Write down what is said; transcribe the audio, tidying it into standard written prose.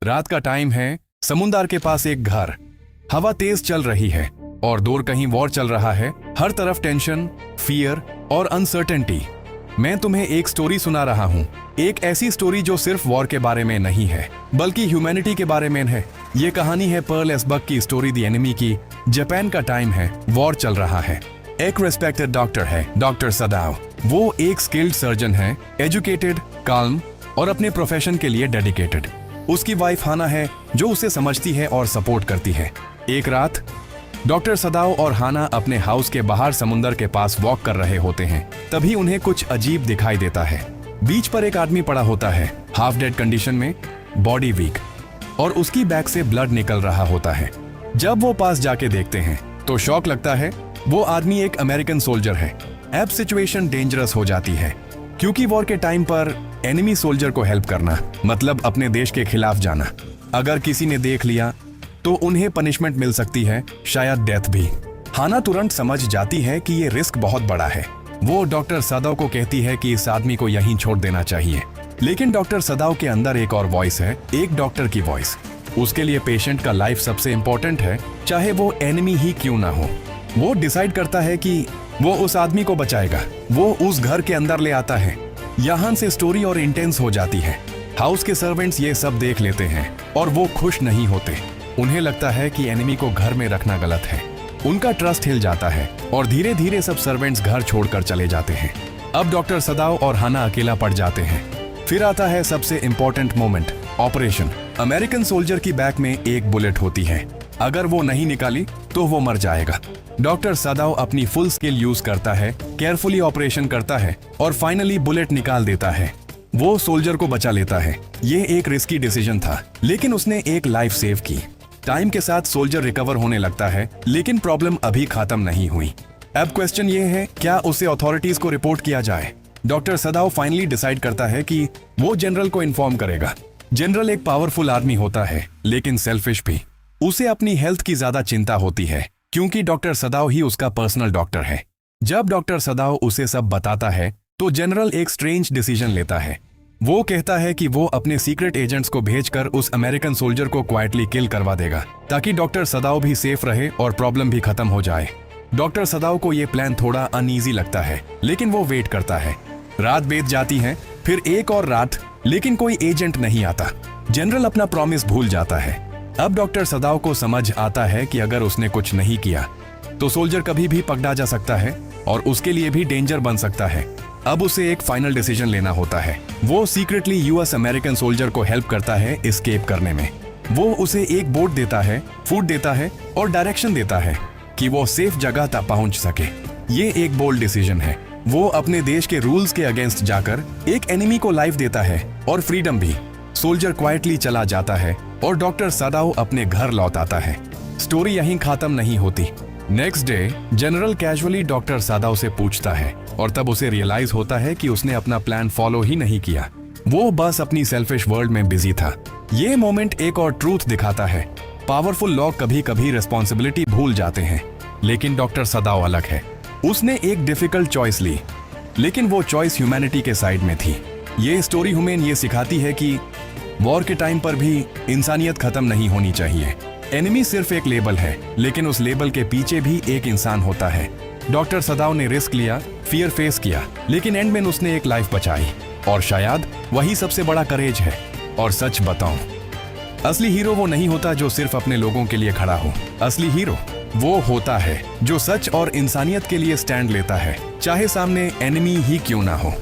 रात का टाइम है, समुंदर के पास एक घर। हवा तेज चल रही है और दूर कहीं वॉर चल रहा है। हर तरफ टेंशन, फियर और अनसर्टेनिटी। मैं तुम्हें एक स्टोरी सुना रहा हूँ, एक ऐसी स्टोरी जो सिर्फ वॉर के बारे में नहीं है बल्कि ह्यूमैनिटी के बारे में है। ये कहानी है पर्ल एसबक की स्टोरी, द एनिमी की। जापान का टाइम है, वॉर चल रहा है। एक रेस्पेक्टेड डॉक्टर है, डॉक्टर सदाओ। वो एक स्किल्ड सर्जन है, एजुकेटेड, काल्म और अपने प्रोफेशन के लिए डेडिकेटेड। उसकी वाइफ हाना है जो उसे समझती है और सपोर्ट करती है। एक रात डॉक्टर सदाओ और हाना अपने हाउस के बाहर समुंदर के पास वॉक कर रहे होते हैं। तभी उन्हें कुछ अजीब दिखाई देता है। बीच पर एक आदमी पड़ा होता है, हाफ डेड कंडीशन में, बॉडी वीक, और उसकी बैक से ब्लड निकल रहा होता है। जब वो पास जाके देखते हैं तो शॉक लगता है। वो आदमी एक अमेरिकन सोल्जर है। अब सिचुएशन डेंजरस हो जाती है क्योंकि वॉर के टाइम पर एनिमी सोल्जर को हेल्प करना मतलब अपने देश के खिलाफ जाना। अगर किसी ने देख लिया तो उन्हें पनिशमेंट मिल सकती है, शायद डेथ भी। हाना तुरंत समझ जाती है कि ये रिस्क बहुत बड़ा है। वो डॉक्टर सदाओ को कहती है कि इस आदमी को यहीं छोड़ देना चाहिए। लेकिन डॉक्टर सदाओ के अंदर एक और वॉइस है, एक डॉक्टर की वॉइस। उसके लिए पेशेंट का लाइफ सबसे इंपॉर्टेंट है, चाहे वो एनिमी ही क्यों ना हो। वो डिसाइड करता है कि वो उस आदमी को बचाएगा। वो उस घर के अंदर ले आता है। यहाँ से स्टोरी और इंटेंस हो जाती है। हाउस के सर्वेंट्स ये सब देख लेते हैं और वो खुश नहीं होते। उन्हें लगता है कि एनिमी को घर में रखना गलत है। उनका ट्रस्ट हिल जाता है और धीरे धीरे सब सर्वेंट्स घर छोड़कर चले जाते हैं। अब डॉक्टर सदाओ और हाना अकेला पड़ जाते हैं। फिर आता है सबसे important moment, operation. American soldier की बैक में एक बुलेट होती है। अगर वो नहीं निकाली तो वो मर जाएगा। डॉक्टर सदाओ अपनी फुल स्किल यूज करता है, केयरफुली ऑपरेशन करता है और फाइनली बुलेट निकाल देता है। वो सोल्जर को बचा लेता है। ये एक रिस्की डिसीजन था, लेकिन उसने एक लाइफ सेव की। टाइम के साथ सोल्जर रिकवर होने लगता है, लेकिन प्रॉब्लम अभी खत्म नहीं हुई। अब क्वेश्चन ये है, क्या उसे अथॉरिटीज को रिपोर्ट किया जाए? डॉक्टर सदाओ फाइनली डिसाइड करता है कि वो जनरल को इन्फॉर्म करेगा। जनरल एक पावरफुल आदमी होता है, लेकिन सेल्फिश भी। उसे अपनी हेल्थ की ज्यादा चिंता होती है क्योंकि डॉक्टर सदाओ ही उसका पर्सनल डॉक्टर है। जब डॉक्टर सदाओ उसे सब बताता है तो जनरल एक स्ट्रेंज डिसीजन लेता है। वो कहता है कि वो अपने सीक्रेट एजेंट्स को भेजकर उस अमेरिकन सोल्जर को क्वाइटली किल करवा देगा ताकि डॉक्टर सदाओ भी सेफ रहे और प्रॉब्लम भी खत्म हो जाए। डॉक्टर सदाओ को ये प्लान थोड़ा अनईजी लगता है, लेकिन वो वेट करता है। रात बीत जाती है, फिर एक और रात, लेकिन कोई एजेंट नहीं आता। जनरल अपना प्रॉमिस भूल जाता है। अब डॉक्टर सदाओ को समझ आता है कि अगर उसने कुछ नहीं किया तो सोल्जर कभी भी पकड़ा जा सकता है और उसके लिए भी डेंजर बन सकता है। अब उसे एक फाइनल डिसीजन लेना होता है। वो सीक्रेटली यूएस अमेरिकन सोल्जर को हेल्प करता है एस्केप करने में। वो उसे एक बोट देता है, फूड देता है और डायरेक्शन देता है कि वो सेफ जगह तक पहुंच सके। ये एक बोल्ड डिसीजन है। वो अपने देश के रूल्स के अगेंस्ट जाकर एक एनिमी को लाइफ देता है और फ्रीडम भी। सोल्जर क्वाइटली चला जाता है और डॉक्टर सदाओ अपने घर लौट आता है। स्टोरी यहीं खत्म नहीं होती। Next day general casually doctor सदाओ से पूछता है और तब उसे रियलाइज होता है कि उसने अपना प्लान फॉलो ही नहीं किया। वो बस अपनी सेल्फिश वर्ल्ड में बिजी था। ये मोमेंट एक और ट्रूथ दिखाता है। पावरफुल लोग कभी कभी रिस्पॉन्सिबिलिटी भूल जाते हैं, लेकिन डॉक्टर सदाओ अलग है। उसने एक डिफिकल्ट चॉइस ली, लेकिन वो चॉइस ह्यूमैनिटी के साइड में थी। ये स्टोरी हमें ये सिखाती है कि वॉर के टाइम पर भी इंसानियत खत्म नहीं होनी चाहिए। एनिमी सिर्फ एक लेबल है, लेकिन उस लेबल के पीछे भी एक इंसान होता है। डॉक्टर सदाओ ने रिस्क लिया, फियर फेस किया, लेकिन एंड में उसने एक लाइफ बचाई और शायद वही सबसे बड़ा करेज है। और सच बताऊं, असली हीरो वो नहीं होता जो सिर्फ अपने लोगों के लिए खड़ा हो। असली हीरो वो होता है जो सच और इंसानियत के लिए स्टैंड लेता है, चाहे सामने एनिमी ही क्यों ना हो।